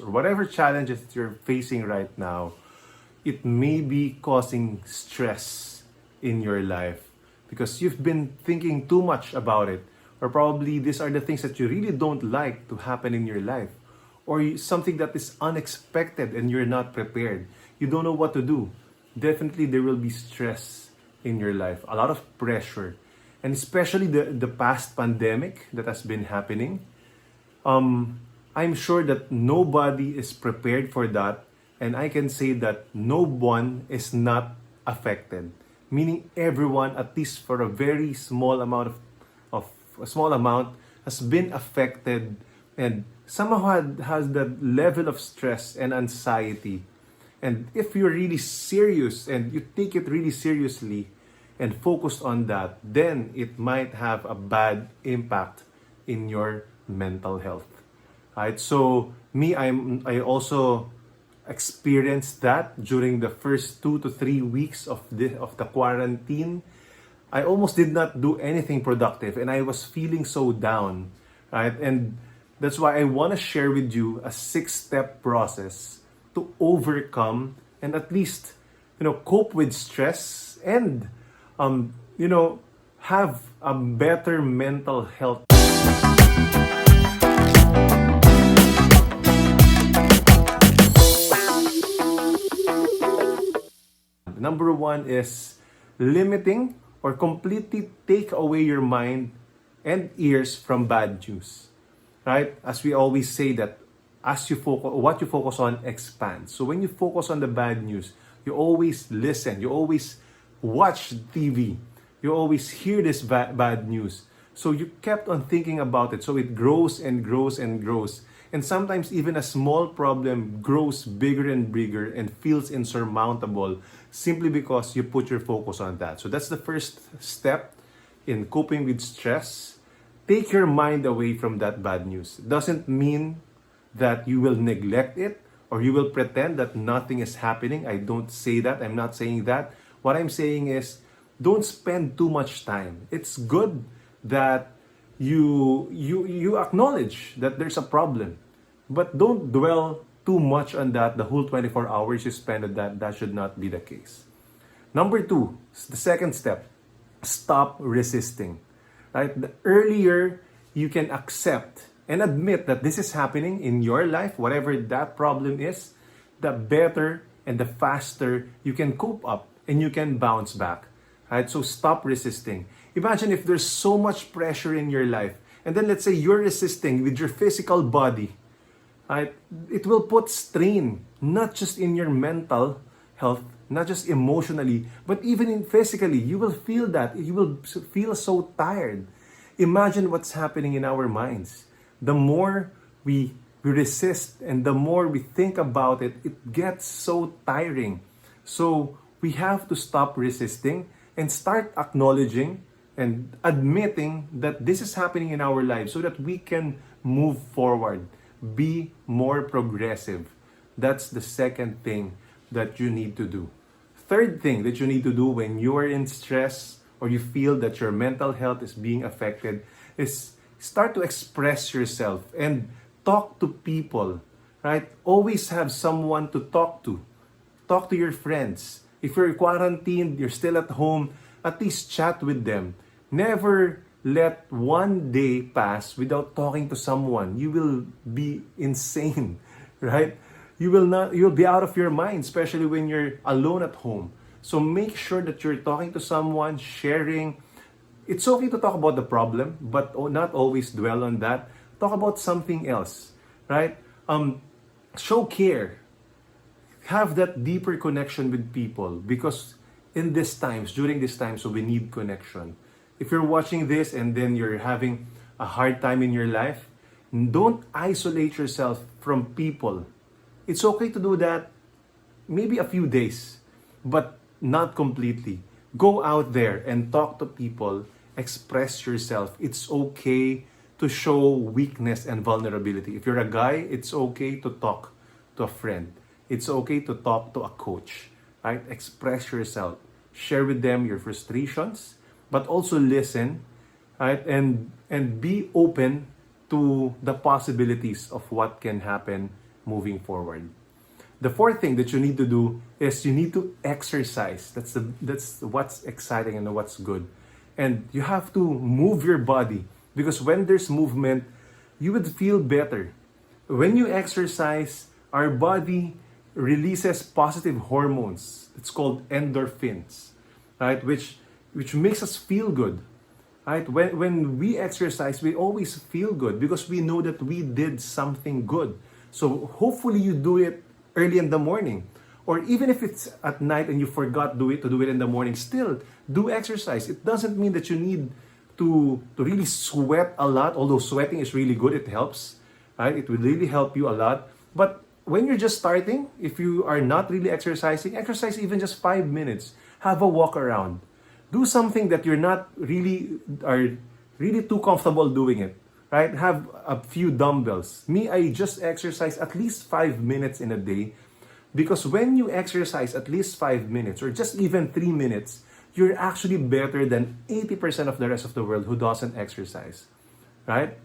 or whatever challenges that you're facing right now, it may be causing stress in your life because you've been thinking too much about it, or probably these are the things that you really don't like to happen in your life, or something that is unexpected and you're not prepared. You don't know what to do. Definitely there will be stress in your life, a lot of pressure, and especially the past pandemic that has been happening. I'm sure that nobody is prepared for that, and I can say that no one is not affected. Meaning everyone, at least for a very small amount of a small amount, has been affected and somehow has that level of stress and anxiety. And if you're really serious and you take it really seriously and focused on that, then it might have a bad impact in your mental health. Right? So me, I also experienced that during the first 2 to 3 weeks of the quarantine. I almost did not do anything productive and I was feeling so down, right? And that's why I want to share with you a 6-step process to overcome and at least, cope with stress and, have a better mental health. Number one is limiting or completely take away your mind and ears from bad news. Right? As we always say that as you focus, what you focus on expands. So when you focus on the bad news, you always listen, you always watch TV, you always hear this bad news. So you kept on thinking about it. So it grows and grows and grows. And sometimes even a small problem grows bigger and bigger and feels insurmountable simply because you put your focus on that. So that's the first step in coping with stress. Take your mind away from that bad news. It doesn't mean that you will neglect it or you will pretend that nothing is happening. I don't say that. I'm not saying that. What I'm saying is don't spend too much time. It's good that you acknowledge that there's a problem, but don't dwell too much on that the whole 24 hours you spend on that. That should not be the case. Number two, the second step, stop resisting. Right? The earlier you can accept and admit that this is happening in your life, whatever that problem is, the better and the faster you can cope up and you can bounce back. Right? So stop resisting. Imagine if there's so much pressure in your life, and then let's say you're resisting with your physical body. Right? It will put strain, not just in your mental health, not just emotionally, but even in physically. You will feel that. You will feel so tired. Imagine what's happening in our minds. The more we resist and the more we think about it, it gets so tiring. So we have to stop resisting and start acknowledging and admitting that this is happening in our lives so that we can move forward, be more progressive. That's the second thing that you need to do. Third thing that you need to do when you are in stress or you feel that your mental health is being affected is start to express yourself and talk to people, right? Always have someone to talk to. Talk to your friends. If you're quarantined, you're still at home, at least chat with them. Never let one day pass without talking to someone. You will be insane, right? You'll be out of your mind, especially when you're alone at home. So make sure that you're talking to someone, sharing. It's okay to talk about the problem, but not always dwell on that. Talk about something else, right? Show care. Have that deeper connection with people because during these times, so we need connection. If you're watching this and then you're having a hard time in your life, don't isolate yourself from people. It's okay to do that maybe a few days, but not completely. Go out there and talk to people, express yourself. It's okay to show weakness and vulnerability. If you're a guy, it's okay to talk to a friend. It's okay to talk to a coach, right? Express yourself. Share with them your frustrations, but also listen, right? And be open to the possibilities of what can happen moving forward. The fourth thing that you need to do is you need to exercise. That's what's exciting and what's good. And you have to move your body, because when there's movement, you would feel better. When you exercise, our body releases positive hormones. It's called endorphins, right? Which makes us feel good. Right? When we exercise, we always feel good because we know that we did something good. So hopefully you do it early in the morning. Or even if it's at night and you forgot to do it in the morning, still do exercise. It doesn't mean that you need to really sweat a lot, although sweating is really good, it helps. Right? It will really help you a lot. But when you're just starting, if you are not really exercising, exercise even just 5 minutes. Have a walk around. Do something that you're not really too comfortable doing it, right? Have a few dumbbells. Me, I just exercise at least 5 minutes in a day, because when you exercise at least 5 minutes or just even 3 minutes, you're actually better than 80% of the rest of the world who doesn't exercise, right?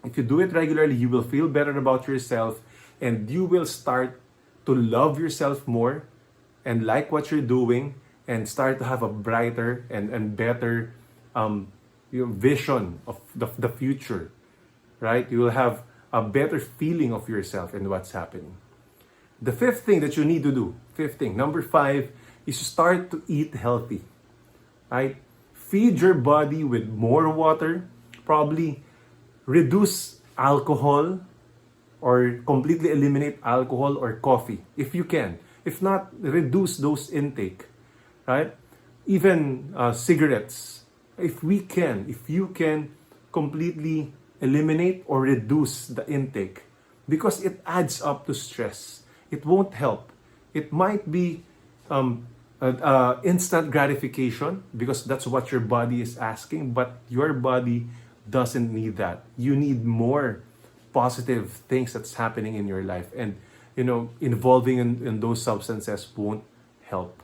If you do it regularly, you will feel better about yourself, and you will start to love yourself more and like what you're doing, and start to have a brighter and better vision of the future, right? You will have a better feeling of yourself and what's happening. The fifth thing that you need to do, number 5, is to start to eat healthy, right? Feed your body with more water, probably reduce alcohol or completely eliminate alcohol or coffee if you can. If not, reduce those intake. Right? Even cigarettes. If you can completely eliminate or reduce the intake, because it adds up to stress. It won't help. It might be instant gratification because that's what your body is asking, but your body doesn't need that. You need more positive things that's happening in your life, and involving in those substances won't help.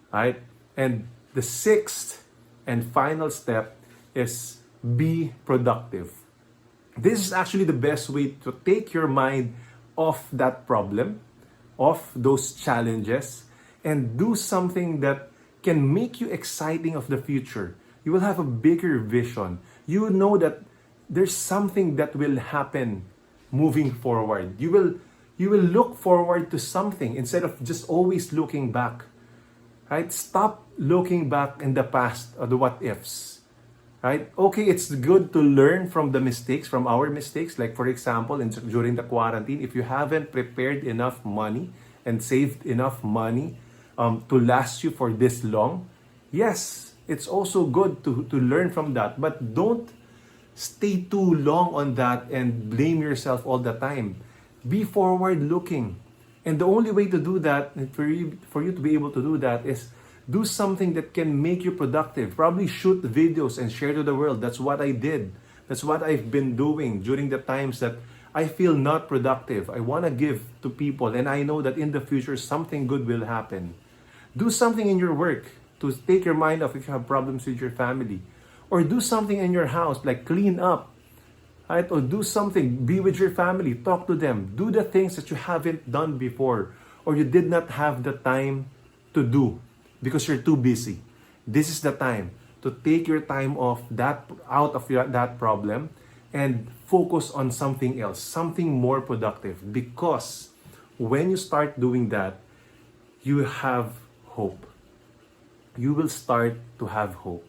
Right? And the sixth and final step is be productive. This is actually the best way to take your mind off that problem, off those challenges, and do something that can make you exciting of the future. You will have a bigger vision. You know that there's something that will happen moving forward. You will look forward to something instead of just always looking back. Right? Stop looking back in the past or the what ifs. Right? Okay, it's good to learn from the mistakes, from our mistakes. Like for example, during the quarantine, if you haven't prepared enough money and saved enough money to last you for this long, yes, it's also good to learn from that. But don't stay too long on that and blame yourself all the time. Be forward looking. And the only way to do that, for you to be able to do that, is do something that can make you productive. Probably shoot videos and share to the world. That's what I did. That's what I've been doing during the times that I feel not productive. I want to give to people, and I know that in the future something good will happen. Do something in your work to take your mind off if you have problems with your family. Or do something in your house, like clean up. Right? Or do something, be with your family, talk to them, do the things that you haven't done before or you did not have the time to do because you're too busy. This is the time to take your time off out of that problem and focus on something else, something more productive, because when you start doing that, you have hope. You will start to have hope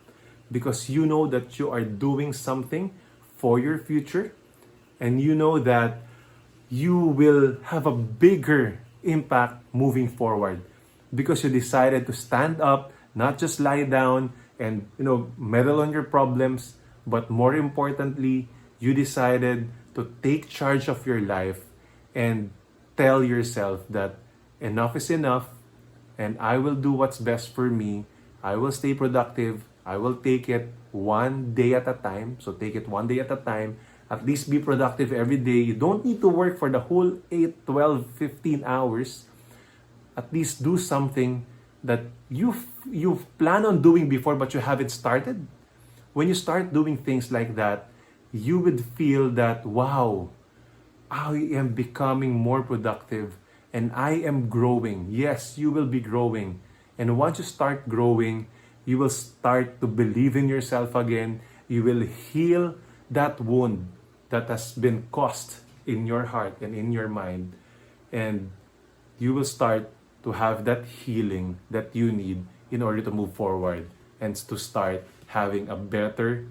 because you know that you are doing something for your future, and you know that you will have a bigger impact moving forward because you decided to stand up, not just lie down and meddle on your problems, but more importantly, you decided to take charge of your life and tell yourself that enough is enough, and I will do what's best for me. I will stay productive. I will take it one day at a time. So take it one day at a time. At least be productive every day. You don't need to work for the whole 8, 12, 15 hours. At least do something that you've planned on doing before but you haven't started. When you start doing things like that, you would feel that, wow, I am becoming more productive and I am growing. Yes, you will be growing. And once you start growing, you will start to believe in yourself again. You will heal that wound that has been caused in your heart and in your mind. And you will start to have that healing that you need in order to move forward and to start having a better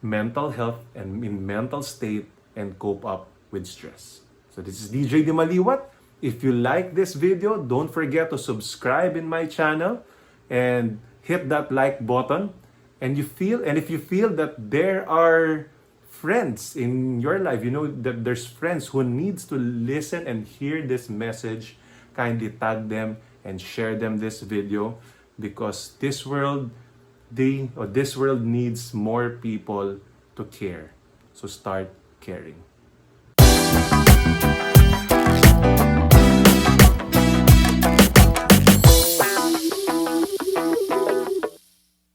mental health and in mental state and cope up with stress. So this is DJ Dimaliuat. If you like this video, don't forget to subscribe in my channel and hit that like button. And if you feel that there are friends in your life, you know that there's friends who needs to listen and hear this message, kindly tag them and share them this video, because this world needs more people to care. So start caring.